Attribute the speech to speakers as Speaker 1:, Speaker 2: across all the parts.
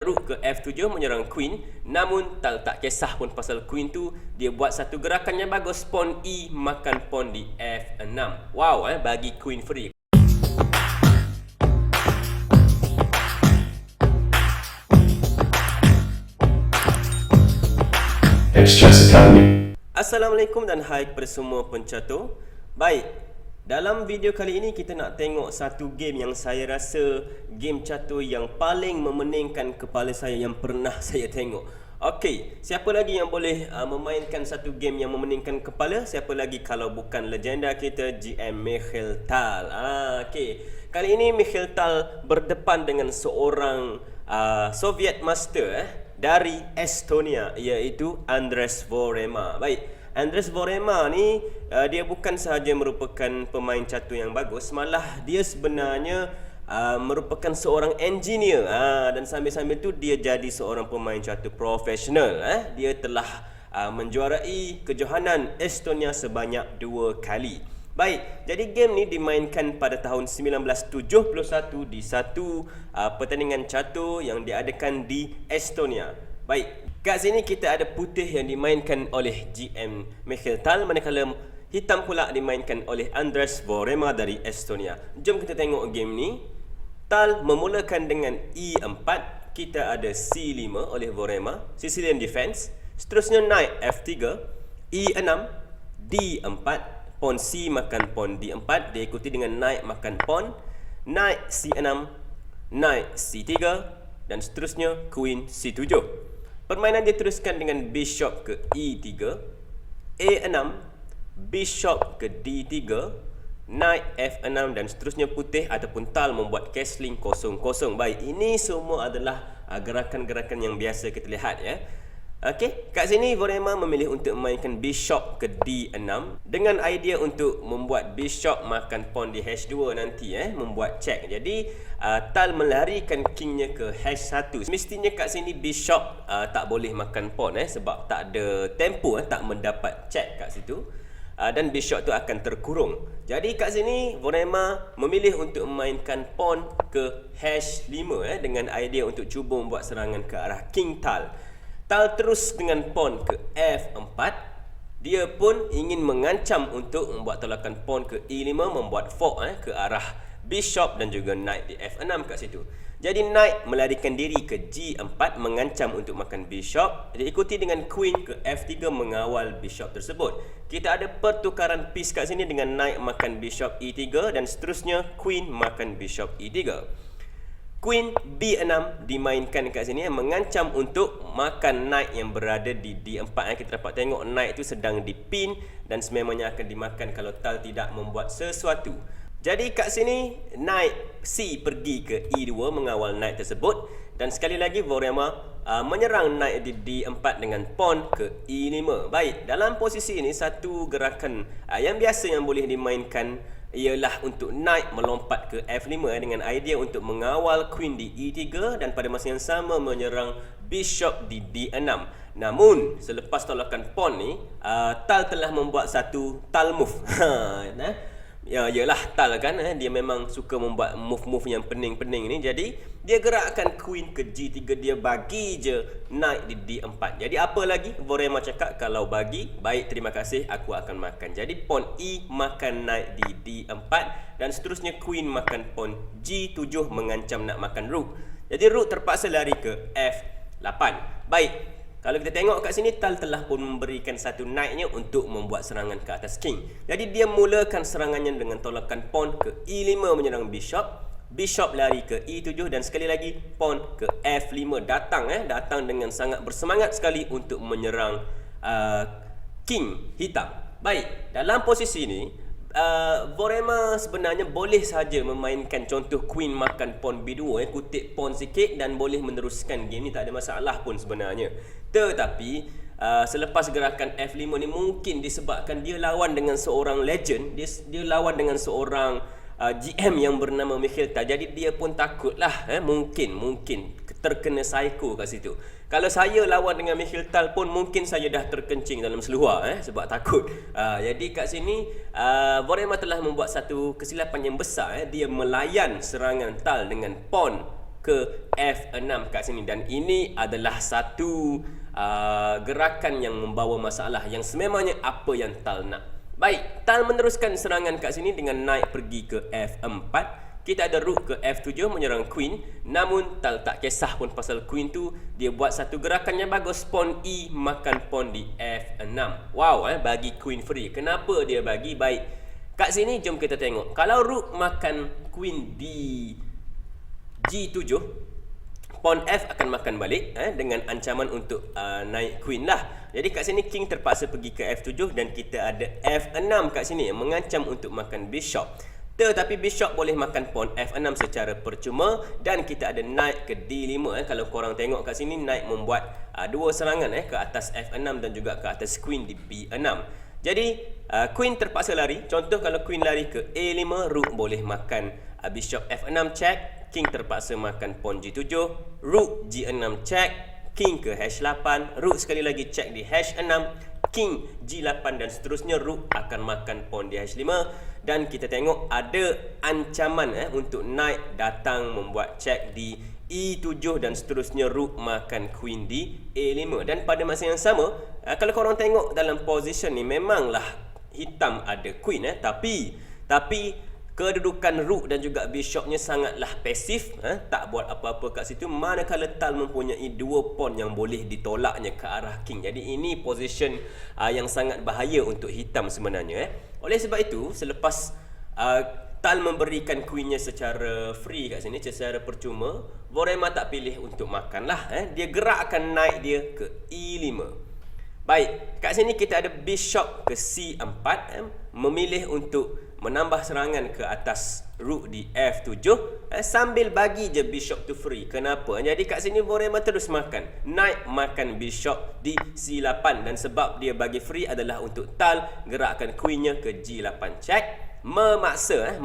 Speaker 1: Rook ke F7 menyerang Queen. Namun Tal tak kisah pun pasal Queen tu. Dia buat satu gerakan yang bagus. Pawn E makan pawn di F6. Wow, bagi Queen free. Assalamualaikum dan hai kepada semua pencatur. Baik, dalam video kali ini kita nak tengok satu game yang saya rasa game catur yang paling memeningkan kepala saya yang pernah saya tengok. Okey, siapa lagi yang boleh memainkan satu game yang memeningkan kepala? Siapa lagi kalau bukan legenda kita GM Mikhail Tal. Okey, kali ini Mikhail Tal berdepan dengan seorang Soviet Master dari Estonia, iaitu Andres Vorema. Baik, Andres Vorema ni dia bukan sahaja merupakan pemain catur yang bagus, malah dia sebenarnya merupakan seorang engineer, dan sambil-sambil tu dia jadi seorang pemain catur profesional. Dia telah menjuarai kejohanan Estonia sebanyak 2 kali. Baik, jadi game ni dimainkan pada tahun 1971 di satu pertandingan catur yang diadakan di Estonia. Baik, kat sini kita ada putih yang dimainkan oleh GM Mikhail Tal, manakala hitam pula dimainkan oleh Andres Vorema dari Estonia. Jom kita tengok game ni. Tal memulakan dengan E4, kita ada C5 oleh Vorema, Sicilian defense. Seterusnya knight F3, E6, D4, pawn C makan pawn D4, diikuti dengan knight makan pawn, knight C6, knight C3, dan seterusnya queen C7. Permainan diteruskan dengan bishop ke E3, A6, bishop ke D3, knight F6, dan seterusnya putih ataupun Tal membuat castling 0-0. Baik, ini semua adalah gerakan-gerakan yang biasa kita lihat, ya. Okey, kat sini Vorema memilih untuk memainkan bishop ke D6 dengan idea untuk membuat bishop makan pawn di H2 nanti, membuat check. Jadi Tal melarikan kingnya ke H1. Mestinya kat sini bishop tak boleh makan pawn, sebab tak ada tempo, tak mendapat check kat situ, dan bishop tu akan terkurung. Jadi kat sini Vorema memilih untuk memainkan pawn ke H5, dengan idea untuk cuba membuat serangan ke arah king Tal. Tal terus dengan pawn ke F4. Dia pun ingin mengancam untuk membuat tolakan pawn ke E5, membuat fork ke arah bishop dan juga knight di F6 kat situ. Jadi knight melarikan diri ke G4, mengancam untuk makan bishop, diikuti dengan queen ke F3 mengawal bishop tersebut. Kita ada pertukaran piece kat sini dengan knight makan bishop E3 dan seterusnya queen makan bishop E3. Queen B6 dimainkan kat sini, mengancam untuk makan knight yang berada di D4. Kita dapat tengok knight itu sedang dipin dan sememangnya akan dimakan kalau Tal tidak membuat sesuatu. Jadi kat sini knight C pergi ke E2 mengawal knight tersebut, dan sekali lagi Vorema menyerang knight di D4 dengan pawn ke E5. Baik, dalam posisi ini satu gerakan yang biasa yang boleh dimainkan ialah untuk knight melompat ke F5 dengan idea untuk mengawal queen di E3 dan pada masa yang sama menyerang bishop di D6. Namun selepas tolakan pawn ni, Tal telah membuat satu Tal move. Ya, yalah Tal kan, dia memang suka membuat move-move yang pening-pening ni. Jadi dia gerakkan queen ke G3, dia bagi je knight di D4. Jadi apa lagi Vorema cakap, kalau bagi, baik terima kasih, aku akan makan. Jadi pawn E makan knight di D4 dan seterusnya queen makan pawn G7 mengancam nak makan rook. Jadi rook terpaksa lari ke F8. Baik, kalau kita tengok kat sini, Tal telah pun memberikan satu knight-nya untuk membuat serangan ke atas king. Jadi dia mulakan serangannya dengan tolakan pawn ke E5 menyerang bishop. Bishop lari ke E7 dan sekali lagi pawn ke F5. Datang dengan sangat bersemangat sekali untuk menyerang king hitam. Baik, dalam posisi ini Vorema sebenarnya boleh saja memainkan contoh queen makan pawn B2, kutip pawn sikit, dan boleh meneruskan game ni, tak ada masalah pun sebenarnya. Tetapi selepas gerakan F5 ni, mungkin disebabkan dia lawan dengan seorang legend, dia lawan dengan seorang GM yang bernama Mikhail Tal, jadi dia pun takutlah, mungkin terkena psycho kat situ. Kalau saya lawan dengan Mikhail Tal pun mungkin saya dah terkencing dalam seluar, sebab takut. Jadi kat sini Vorema telah membuat satu kesilapan yang besar. Dia melayan serangan Tal dengan pawn ke F6 kat sini. Dan ini adalah satu gerakan yang membawa masalah yang sememangnya apa yang Tal nak. Baik, Tal meneruskan serangan kat sini dengan naik pergi ke F4. Kita ada rook ke F7 menyerang queen. Namun Tal tak kisah pun pasal queen tu. Dia buat satu gerakan yang bagus. Pawn E makan pawn di F6. Wow, bagi queen free. Kenapa dia bagi? Baik, kat sini jom kita tengok. Kalau rook makan queen di G7, pawn F akan makan balik dengan ancaman untuk naik queen lah. Jadi kat sini king terpaksa pergi ke F7 dan kita ada F6 kat sini yang mengancam untuk makan bishop. Tetapi bishop boleh makan pawn F6 secara percuma dan kita ada knight ke D5. Kalau korang tengok kat sini, knight membuat dua serangan ke atas F6 dan juga ke atas queen di B6. Jadi queen terpaksa lari. Contoh kalau queen lari ke A5, rook boleh makan bishop F6 check, king terpaksa makan pawn G7, rook G6 check, king ke H8, rook sekali lagi check di H6, king G8 dan seterusnya. Rook akan makan pawn di H5 dan kita tengok ada ancaman untuk knight datang membuat check di E7 dan seterusnya. Rook makan queen di A5 dan pada masa yang sama kalau korang tengok dalam position ni memanglah hitam ada queen tapi kedudukan rook dan juga bishopnya sangatlah pasif, tak buat apa-apa kat situ, manakala Tal mempunyai dua pawn yang boleh ditolaknya ke arah king. Jadi ini position yang sangat bahaya untuk hitam sebenarnya. Oleh sebab itu, selepas Tal memberikan queennya secara free kat sini, secara percuma, Vorema tak pilih untuk makan lah. Dia gerakkan knight dia ke E5. Baik, kat sini kita ada bishop ke C4, memilih untuk menambah serangan ke atas rook di F7 sambil bagi je bishop tu free. Kenapa? Jadi kat sini Vorema terus makan knight makan bishop di C8 dan sebab dia bagi free adalah untuk Tal gerakkan queennya ke G8 check, memaksa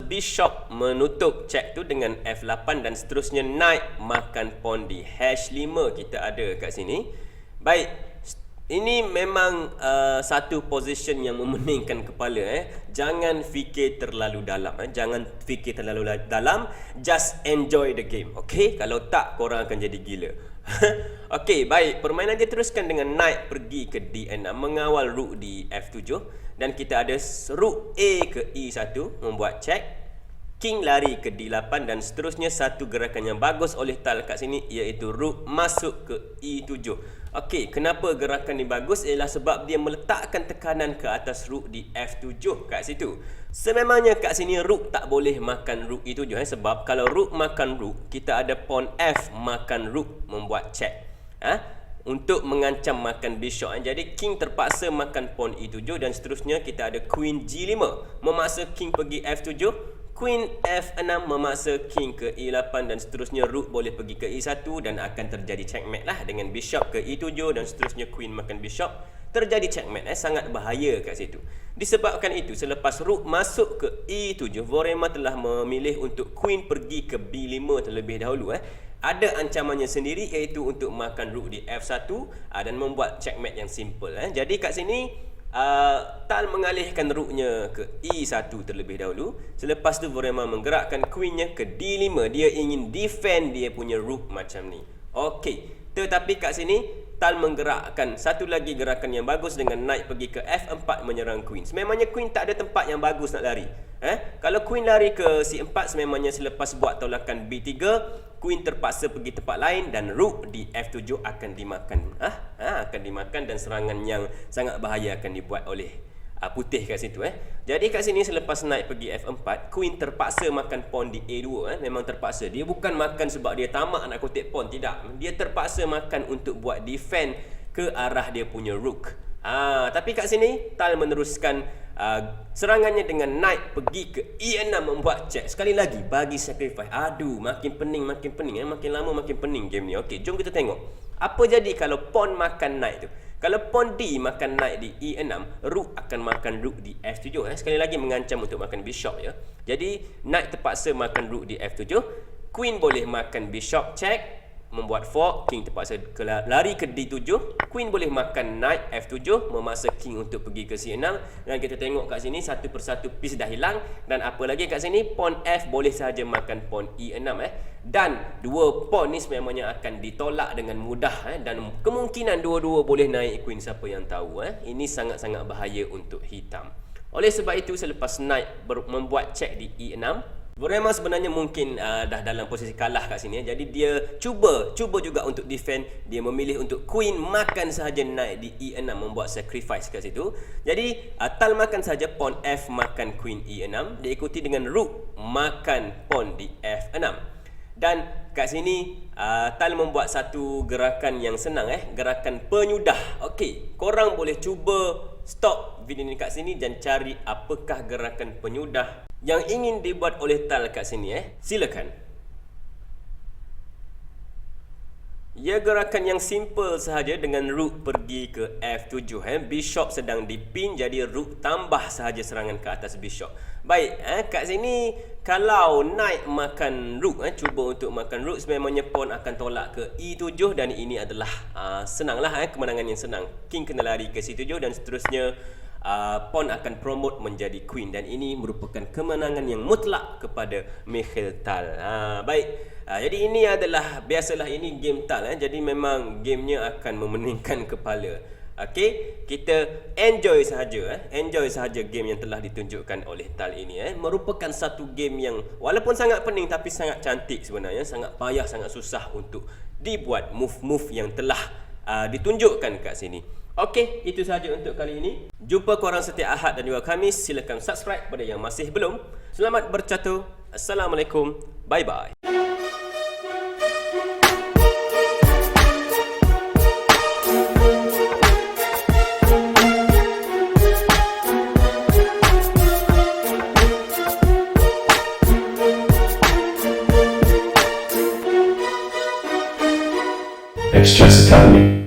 Speaker 1: bishop menutup check tu dengan F8 dan seterusnya knight makan pawn di H5 kita ada kat sini. Baik, ini memang satu position yang memeningkan kepala. Jangan fikir terlalu dalam. Jangan fikir terlalu dalam. Just enjoy the game. Okay? Kalau tak, korang akan jadi gila. Okay, baik. Permainan dia teruskan dengan knight pergi ke D6. Mengawal rook di F7. Dan kita ada rook A ke E1. Membuat check. King lari ke D8 dan seterusnya. Satu gerakan yang bagus oleh Tal kat sini iaitu rook masuk ke E7. Okey, kenapa gerakan ni bagus? Ialah sebab dia meletakkan tekanan ke atas rook di F7 kat situ. Sememangnya kat sini rook tak boleh makan rook E7 sebab kalau rook makan rook, kita ada pawn F makan rook membuat check. Untuk mengancam makan bishop. Jadi king terpaksa makan pawn E7 dan seterusnya kita ada queen G5 memaksa king pergi F7. Queen F6 memaksa king ke E8 dan seterusnya rook boleh pergi ke E1 dan akan terjadi checkmate lah dengan bishop ke E7 dan seterusnya queen makan bishop. Terjadi checkmate, sangat bahaya kat situ. Disebabkan itu, selepas rook masuk ke E7, Vorema telah memilih untuk queen pergi ke B5 terlebih dahulu. Ada ancamannya sendiri iaitu untuk makan rook di F1 dan membuat checkmate yang simple. Jadi kat sini Tal mengalihkan rooknya ke E1 terlebih dahulu. Selepas tu Vorema menggerakkan queennya ke D5. Dia ingin defend dia punya rook macam ni. Okey, tetapi kat sini Tal menggerakkan satu lagi gerakan yang bagus dengan knight pergi ke F4 menyerang queen. Sememangnya queen tak ada tempat yang bagus nak lari. Kalau queen lari ke C4, sememangnya selepas buat tolakan B3, queen terpaksa pergi tempat lain dan rook di F7 akan dimakan. Akan dimakan dan serangan yang sangat bahaya akan dibuat oleh putih kat situ. Jadi kat sini selepas knight pergi F4, queen terpaksa makan pawn di A2. Memang terpaksa. Dia bukan makan sebab dia tamak nak kutip pawn, tidak. Dia terpaksa makan untuk buat defend ke arah dia punya rook. Tapi kat sini Tal meneruskan serangannya dengan knight pergi ke E6 membuat check. Sekali lagi bagi sacrifice. Aduh, makin pening. Makin lama makin pening game ni. Okey, jom kita tengok apa jadi kalau pawn makan knight tu. Kalau pawn D makan knight di E6, rook akan makan rook di F7. Sekali lagi mengancam untuk makan bishop ya. Jadi knight terpaksa makan rook di F7. Queen boleh makan bishop check. membuat fork, king terpaksa lari ke D7, queen boleh makan knight F7, memaksa king untuk pergi ke C6. Dan kita tengok kat sini satu persatu piece dah hilang. Dan apa lagi kat sini, pawn F boleh sahaja makan pawn E6 Dan dua pawn ni sebenarnya akan ditolak dengan mudah dan kemungkinan dua-dua boleh naik queen, siapa yang tahu. Ini sangat-sangat bahaya untuk hitam. Oleh sebab itu, selepas knight membuat check di E6, Borema sebenarnya mungkin dah dalam posisi kalah kat sini. Jadi dia cuba juga untuk defend. Dia memilih untuk queen makan sahaja knight di E6, membuat sacrifice kat situ. Jadi Tal makan sahaja pawn F makan queen E6, diikuti dengan rook makan pawn di F6. Dan kat sini Tal membuat satu gerakan yang senang, gerakan penyudah. Okey, korang boleh cuba stop video ni kat sini dan cari apakah gerakan penyudah yang ingin dibuat oleh Tal kat sini. Silakan. Ia gerakan yang simple sahaja dengan rook pergi ke F7. Bishop sedang dipin, jadi rook tambah sahaja serangan ke atas bishop. Baik, kat sini kalau knight makan rook, cuba untuk makan rook, sebenarnya pawn akan tolak ke E7 dan ini adalah senanglah, kemenangan yang senang. King kena lari ke C7 dan seterusnya pawn akan promote menjadi queen dan ini merupakan kemenangan yang mutlak kepada Mikhail Tal. Baik. Jadi ini adalah, biasalah ini game Tal, jadi memang gamenya akan memeningkan kepala. Okey, kita enjoy sahaja game yang telah ditunjukkan oleh Tal ini. Merupakan satu game yang walaupun sangat pening tapi sangat cantik sebenarnya, sangat payah, sangat susah untuk dibuat move-move yang telah ditunjukkan kat sini. Okey, itu sahaja untuk kali ini. Jumpa korang setiap Ahad dan juga Khamis. Silakan subscribe pada yang masih belum. Selamat bercatur. Assalamualaikum. Bye-bye.
Speaker 2: Express Academy.